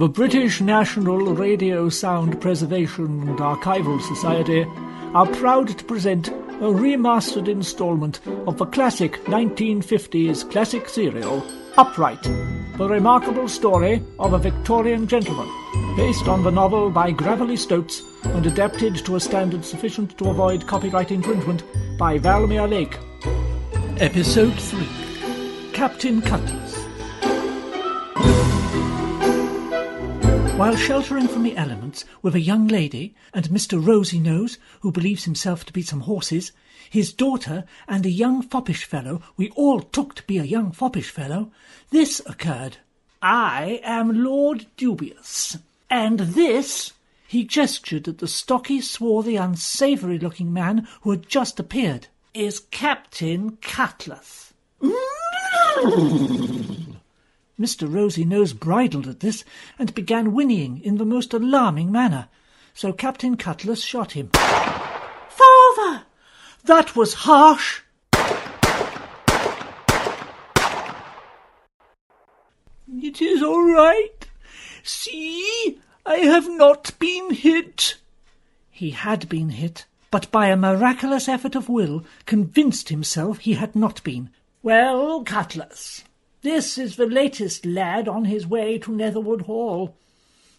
The British National Radio Sound Preservation and Archival Society are proud to present a remastered instalment of the classic 1950s classic serial, Upright, the remarkable story of a Victorian gentleman, based on the novel by Gravelly Stoats and adapted to a standard sufficient to avoid copyright infringement by Valmere Lake. Episode 3. Captain Cutlass. While sheltering from the elements with a young lady and Mr. Rosy-Nose, who believes himself to be some horses, his daughter and a young foppish fellow we all took to be a young foppish fellow, this occurred. I am Lord Dubious, and this, he gestured at the stocky, swarthy, unsavoury-looking man who had just appeared, is Captain Cutlass. Mr. Rosy-Nose bridled at this and began whinnying in the most alarming manner, so Captain Cutlass shot him. "Father! That was harsh!" "It is all right. See, I have not been hit." He had been hit, but by a miraculous effort of will convinced himself he had not been. "Well, Cutlass, this is the latest lad on his way to Netherwood Hall.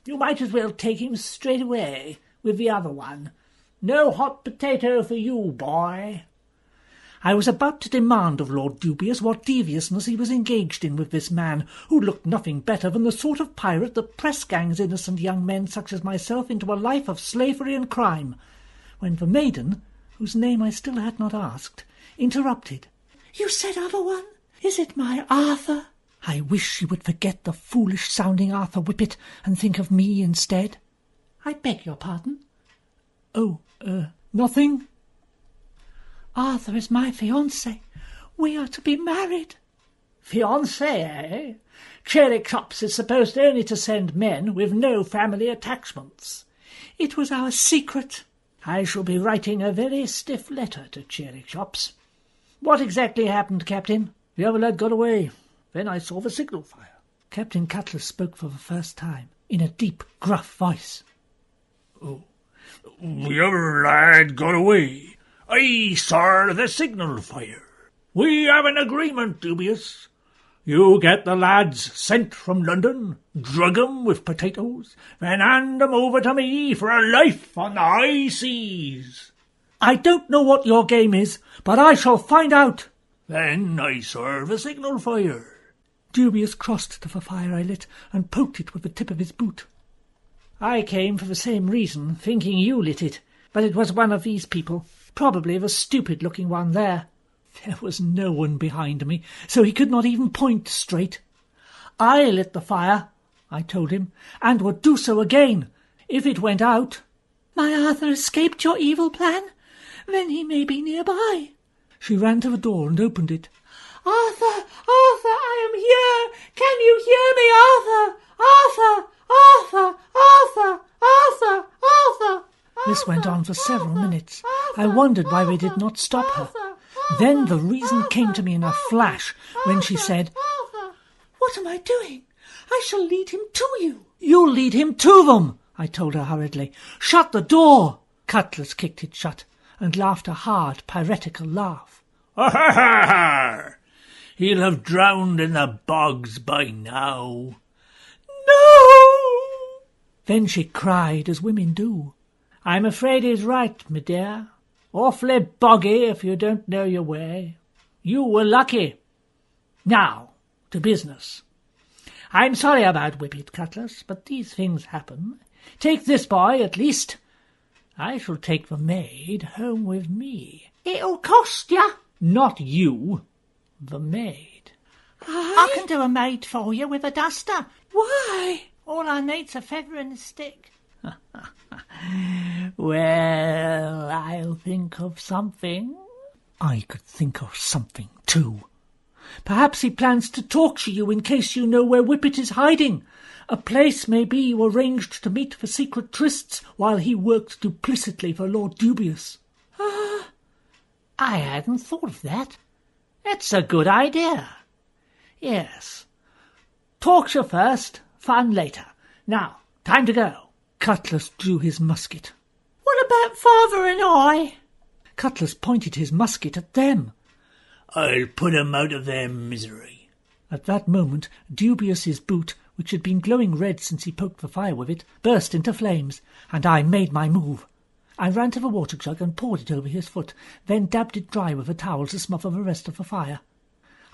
You might as well take him straight away with the other one. No hot potato for you, boy." I was about to demand of Lord Dubious what deviousness he was engaged in with this man, who looked nothing better than the sort of pirate that press-gangs innocent young men such as myself into a life of slavery and crime, when the maiden, whose name I still had not asked, interrupted. "You said other one? Is it my Arthur?" I wish she would forget the foolish-sounding Arthur Whippet and think of me instead. "I beg your pardon?" "Oh, nothing." "Arthur is my fiancé. We are to be married." "Fiancé, eh? Cherry Chops is supposed only to send men with no family attachments." "It was our secret." "I shall be writing a very stiff letter to Cherry Chops. What exactly happened, Captain?" "The other lad got away. Then I saw the signal fire." Captain Cutlass spoke for the first time, in a deep, gruff voice. "Oh, the other lad got away. I saw the signal fire. We have an agreement, Dubious. You get the lads sent from London, drug 'em with potatoes, then hand 'em over to me for a life on the high seas." "I don't know what your game is, but I shall find out." "Then I saw the signal fire." Dubious crossed to the fire I lit and poked it with the tip of his boot. "I came for the same reason, thinking you lit it, but it was one of these people, probably the stupid-looking one there." There was no one behind me, so he could not even point straight. "I lit the fire," I told him, "and would do so again, if it went out." "My Arthur escaped your evil plan? Then he may be nearby." She ran to the door and opened it. "Arthur, Arthur, I am here! Can you hear me, Arthur? Arthur, Arthur, Arthur, Arthur, Arthur!" This went on for several minutes. I wondered why they did not stop her. Then the reason came to me in a flash when she said, "What am I doing? I shall lead him to you." "You'll lead him to them," I told her hurriedly. "Shut the door." Cutlass kicked it shut and laughed a hard, piratical laugh. "Ha ha ha ha! He'll have drowned in the bogs by now." "No!" Then she cried, as women do. "I'm afraid he's right, me dear. Awfully boggy if you don't know your way. You were lucky. Now, to business. I'm sorry about Whippet, Cutlass, but these things happen. Take this boy, at least. I shall take the maid home with me." "It'll cost ya." "Not you. The maid." I can do a maid for you with a duster." "Why?" "All I need's a feather and a stick." "Well, I'll think of something." I could think of something, too. "Perhaps he plans to torture you in case you know where Whippet is hiding. A place, maybe, you arranged to meet for secret trysts while he worked duplicitly for Lord Dubious." I hadn't thought of that. It's a good idea. Yes. Torture first, fun later. Now, time to go. Cutlass drew his musket. What about father and I? Cutlass pointed his musket at them. I'll put 'em out of their misery. At that moment, Dubious's boot, which had been glowing red since he poked the fire with it, burst into flames, and I made my move. I ran to the water jug and poured it over his foot, then dabbed it dry with a towel to smother the rest of the fire.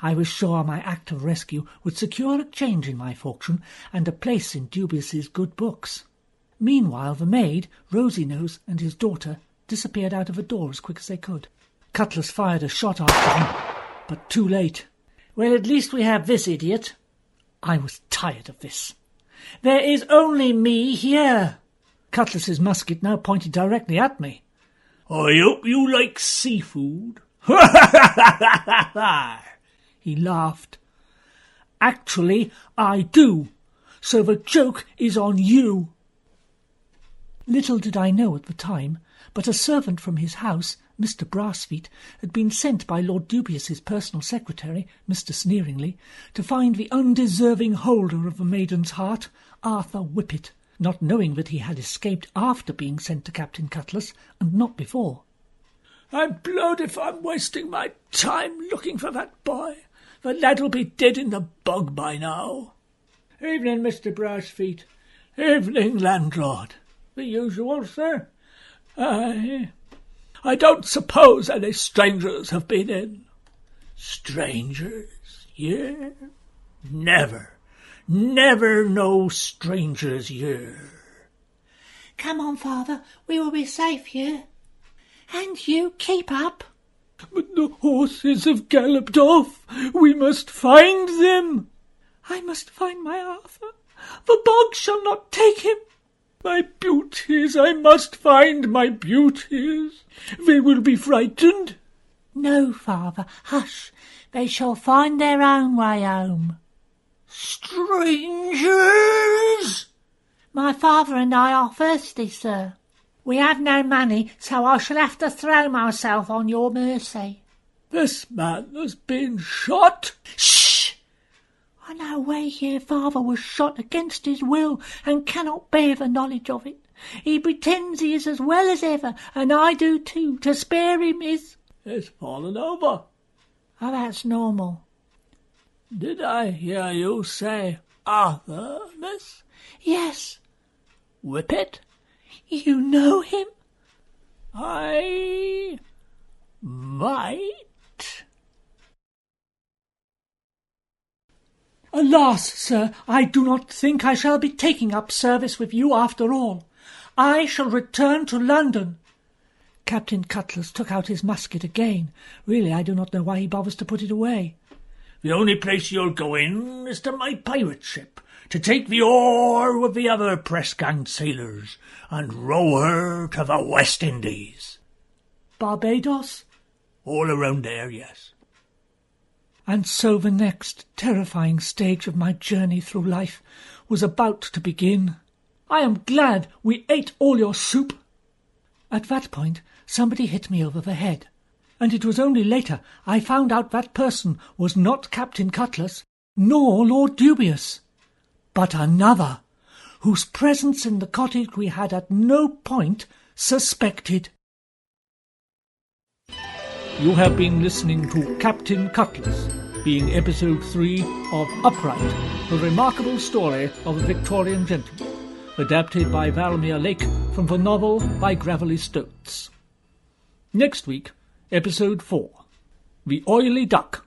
I was sure my act of rescue would secure a change in my fortune and a place in Dubious's good books. Meanwhile, the maid, Rosy-Nose, and his daughter disappeared out of the door as quick as they could. Cutlass fired a shot after them, but too late. Well, at least we have this idiot. I was tired of this. There is only me here. Cutlass's musket now pointed directly at me. I hope you like seafood. He laughed. Actually, I do. So the joke is on you. Little did I know at the time, but a servant from his house, Mr. Brassfeet, had been sent by Lord Dubious's personal secretary, Mr. Sneeringly, to find the undeserving holder of the maiden's heart, Arthur Whippet, not knowing that he had escaped after being sent to Captain Cutlass, and not before. I'm blowed if I'm wasting my time looking for that boy. The lad'll be dead in the bog by now. Evening, Mr. Brassfeet. Evening, landlord. The usual, sir. I don't suppose any strangers have been in. Strangers? Yeah? Never no strangers here. Come on, father, we will be safe here. And you, keep up. But the horses have galloped off. We must find them. I must find my Arthur. The bog shall not take him. My beauties, I must find my beauties. They will be frightened. No, father, hush. They shall find their own way home. Strangers! My father and I are thirsty, sir. We have no money, so I shall have to throw myself on your mercy. This man has been shot. Shh! I know where your father was shot against his will, and cannot bear the knowledge of it. He pretends he is as well as ever, and I do too. To spare him is... It's fallen over. Oh, that's normal. Did I hear you say Arthur, miss? Yes. Whippet? You know him? I might. Alas, sir, I do not think I shall be taking up service with you after all. I shall return to London. Captain Cutlass took out his musket again. Really, I do not know why he bothers to put it away. The only place you'll go in is to my pirate ship, to take the oar with the other press-gang sailors, and row her to the West Indies. Barbados? All around there, yes. And so the next terrifying stage of my journey through life was about to begin. I am glad we ate all your soup. At that point, somebody hit me over the head, and it was only later I found out that person was not Captain Cutlass, nor Lord Dubious, but another, whose presence in the cottage we had at no point suspected. You have been listening to Captain Cutlass, being episode 3 of Upright, the remarkable story of a Victorian gentleman, adapted by Valmere Lake from the novel by Gravelly Stoats. Next week, episode 4, The Oily Duck.